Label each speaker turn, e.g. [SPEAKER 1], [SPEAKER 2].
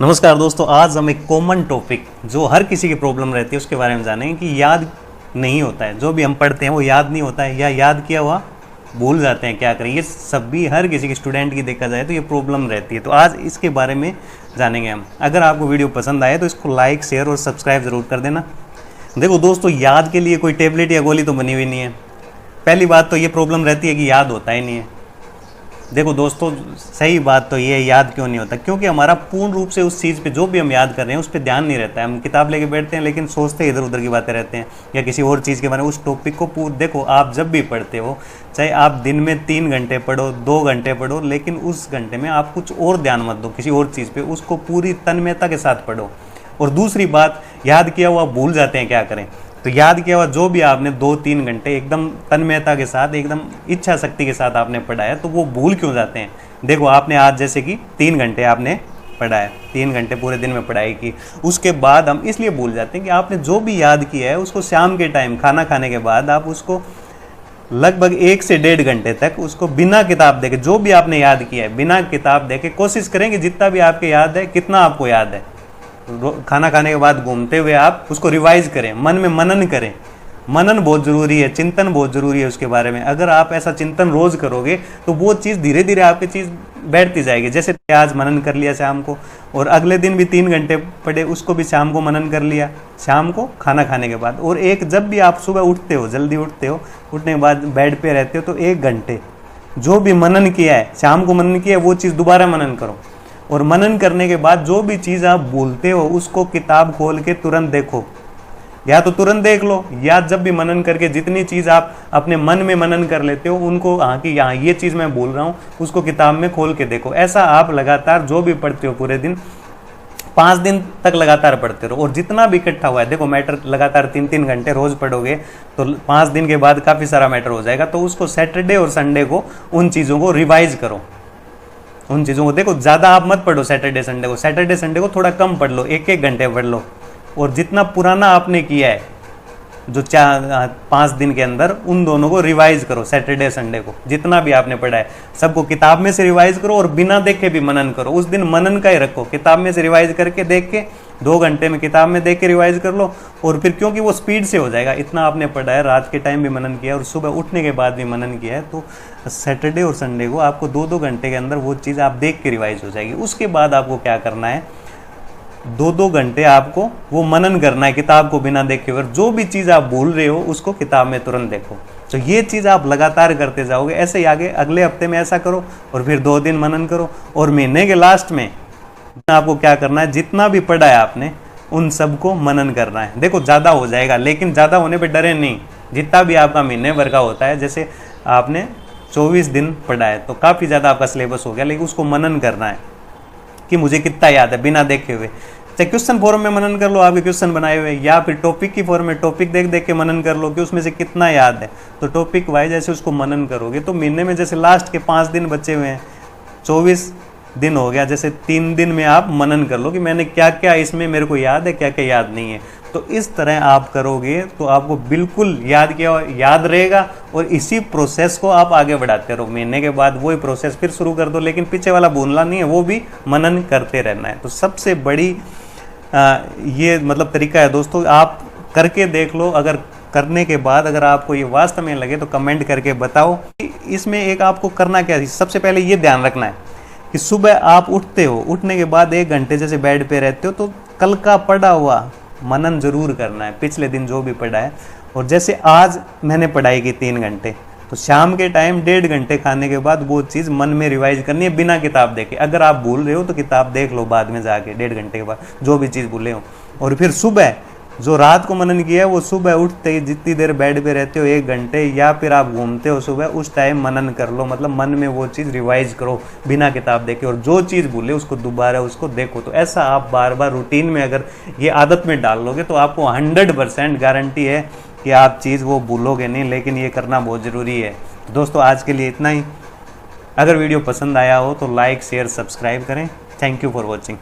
[SPEAKER 1] नमस्कार दोस्तों, आज हम एक कॉमन टॉपिक जो हर किसी की प्रॉब्लम रहती है उसके बारे में जानेंगे कि याद नहीं होता है, जो भी हम पढ़ते हैं वो याद नहीं होता है या याद किया हुआ भूल जाते हैं। क्या करें, ये सब भी हर किसी के स्टूडेंट की देखा जाए तो ये प्रॉब्लम रहती है। तो आज इसके बारे में जानेंगे हम। अगर आपको वीडियो पसंद आए तो इसको लाइक, शेयर और सब्सक्राइब ज़रूर कर देना। देखो दोस्तों, याद के लिए कोई टेबलेट या गोली तो बनी हुई नहीं है। पहली बात तो ये प्रॉब्लम रहती है कि याद होता ही नहीं है। देखो दोस्तों, सही बात तो ये है, याद क्यों नहीं होता? क्योंकि हमारा पूर्ण रूप से उस चीज़ पे जो भी हम याद कर रहे हैं उस पर ध्यान नहीं रहता है। हम किताब लेके बैठते हैं लेकिन सोचते इधर उधर की बातें रहते हैं या किसी और चीज़ के बारे में। उस टॉपिक को देखो, आप जब भी पढ़ते हो, चाहे आप दिन में 3 घंटे पढ़ो, 2 घंटे पढ़ो, लेकिन उस घंटे में आप कुछ और ध्यान मत दो किसी और चीज़ पर, उसको पूरी तन्मयता के साथ पढ़ो। और दूसरी बात, याद किया हुआ भूल जाते हैं। क्या करें? तो याद किया हुआ जो भी आपने 2-3 घंटे एकदम तन्मयता के साथ, एकदम इच्छा शक्ति के साथ आपने पढ़ा है, तो वो भूल क्यों जाते हैं? देखो, आपने आज जैसे कि 3 घंटे आपने पढ़ा है, 3 घंटे पूरे दिन में पढ़ाई की, उसके बाद हम इसलिए भूल जाते हैं कि आपने जो भी याद किया है उसको शाम के टाइम खाना खाने के बाद आप उसको लगभग 1 से 1.5 घंटे तक उसको बिना किताब देखे, जो भी आपने याद किया है बिना किताब देखे कोशिश करेंगे जितना भी आपके याद है, कितना आपको याद है, खाना खाने के बाद घूमते हुए आप उसको रिवाइज करें, मन में मनन करें। मनन बहुत ज़रूरी है, चिंतन बहुत ज़रूरी है उसके बारे में। अगर आप ऐसा चिंतन रोज़ करोगे तो वो चीज़ धीरे धीरे आपकी चीज़ बैठती जाएगी। जैसे आज मनन कर लिया शाम को, और अगले दिन भी 3 घंटे पढ़े, उसको भी शाम को मनन कर लिया, शाम को खाना खाने के बाद। और एक जब भी आप सुबह उठते हो, जल्दी उठते हो, उठने के बाद बेड पे रहते हो, तो 1 घंटे जो भी मनन किया है, शाम को मनन किया है, वो चीज़ दोबारा मनन करो। और मनन करने के बाद जो भी चीज़ आप भूलते हो उसको किताब खोल के तुरंत देखो, या तो तुरंत देख लो, या जब भी मनन करके जितनी चीज़ आप अपने मन में मनन कर लेते हो उनको, हाँ कि यहाँ ये चीज़ मैं भूल रहा हूँ, उसको किताब में खोल के देखो। ऐसा आप लगातार जो भी पढ़ते हो पूरे दिन, 5 दिन तक लगातार पढ़ते रहो। और जितना भी इकट्ठा हुआ है, देखो मैटर लगातार 3-3 घंटे रोज़ पढ़ोगे तो 5 दिन के बाद काफ़ी सारा मैटर हो जाएगा। तो उसको सैटरडे और संडे को उन चीज़ों को रिवाइज करो, उन चीज़ों को देखो। ज़्यादा आप मत पढ़ो सैटरडे संडे को थोड़ा कम पढ़ लो, 1-1 घंटे पढ़ लो। और जितना पुराना आपने किया है जो 5 दिन के अंदर, उन दोनों को रिवाइज करो। सैटरडे संडे को जितना भी आपने पढ़ा है सबको किताब में से रिवाइज करो, और बिना देखे भी मनन करो। उस दिन मनन का ही रखो, किताब में से रिवाइज करके देख के 2 घंटे में किताब में देख के रिवाइज कर लो। और फिर क्योंकि वो स्पीड से हो जाएगा, इतना आपने पढ़ा है, रात के टाइम भी मनन किया और सुबह उठने के बाद भी मनन किया है, तो सैटरडे और संडे को आपको 2-2 घंटे के अंदर वो चीज़ आप देख के रिवाइज हो जाएगी। उसके बाद आपको क्या करना है, 2-2 घंटे आपको वो मनन करना है किताब को बिना देखे हुए। जो भी चीज़ आप भूल रहे हो उसको किताब में तुरंत देखो। तो ये चीज़ आप लगातार करते जाओगे। ऐसे ही आगे अगले हफ्ते में ऐसा करो, और फिर 2 दिन मनन करो, और महीने के लास्ट में आपको क्या करना है, जितना भी पढ़ा है आपने उन सबको मनन करना है। देखो ज़्यादा हो जाएगा, लेकिन ज़्यादा होने पर डरे नहीं। जितना भी आपका महीने भर का होता है, जैसे आपने 24 दिन पढ़ा है तो काफ़ी ज़्यादा आपका सिलेबस हो गया, लेकिन उसको मनन करना है कि मुझे कितना याद है बिना देखे हुए। चाहे क्वेश्चन फॉर्म में मनन कर लो, आपके क्वेश्चन बनाए हुए, या फिर टॉपिक की फॉर्म में टॉपिक देख देख के मनन कर लो कि उसमें से कितना याद है। तो टॉपिक वाइज जैसे उसको मनन करोगे तो महीने में जैसे लास्ट के 5 दिन बचे हुए हैं, 24 दिन हो गया, जैसे 3 दिन में आप मनन कर लो कि मैंने क्या क्या इसमें मेरे को याद है, क्या क्या याद नहीं है। तो इस तरह आप करोगे तो आपको बिल्कुल याद रहेगा, और इसी प्रोसेस को आप आगे बढ़ाते रहो। महीने के बाद वही प्रोसेस फिर शुरू कर दो, लेकिन पीछे वाला भूलना नहीं है, वो भी मनन करते रहना है। तो सबसे बड़ी ये मतलब तरीका है दोस्तों, आप करके देख लो। अगर करने के बाद अगर आपको ये वास्तव में लगे तो कमेंट करके बताओ। इसमें एक आपको करना क्या है, सबसे पहले ये ध्यान रखना है कि सुबह आप उठते हो, उठने के बाद 1 घंटे जैसे बेड पे रहते हो तो कल का पढ़ा हुआ मनन जरूर करना है, पिछले दिन जो भी पढ़ा है। और जैसे आज मैंने पढ़ाई की 3 घंटे, तो शाम के टाइम 1.5 घंटे खाने के बाद वो चीज़ मन में रिवाइज करनी है बिना किताब देखे। अगर आप भूल रहे हो तो किताब देख लो बाद में जाके 1.5 घंटे के बाद जो भी चीज़ भूले हो। और फिर सुबह जो रात को मनन किया है वो सुबह उठते ही जितनी देर बेड पे रहते हो 1 घंटे, या फिर आप घूमते हो सुबह, उस टाइम मनन कर लो। मतलब मन में वो चीज़ रिवाइज करो बिना किताब देखे, और जो चीज़ भूले उसको दोबारा उसको देखो। तो ऐसा आप बार बार रूटीन में अगर ये आदत में डाल लोगे तो आपको 100% गारंटी है कि आप चीज़ वो भूलोगे नहीं। लेकिन ये करना बहुत ज़रूरी है। दोस्तों आज के लिए इतना ही। अगर वीडियो पसंद आया हो तो लाइक, शेयर, सब्सक्राइब करें। Thank you for watching.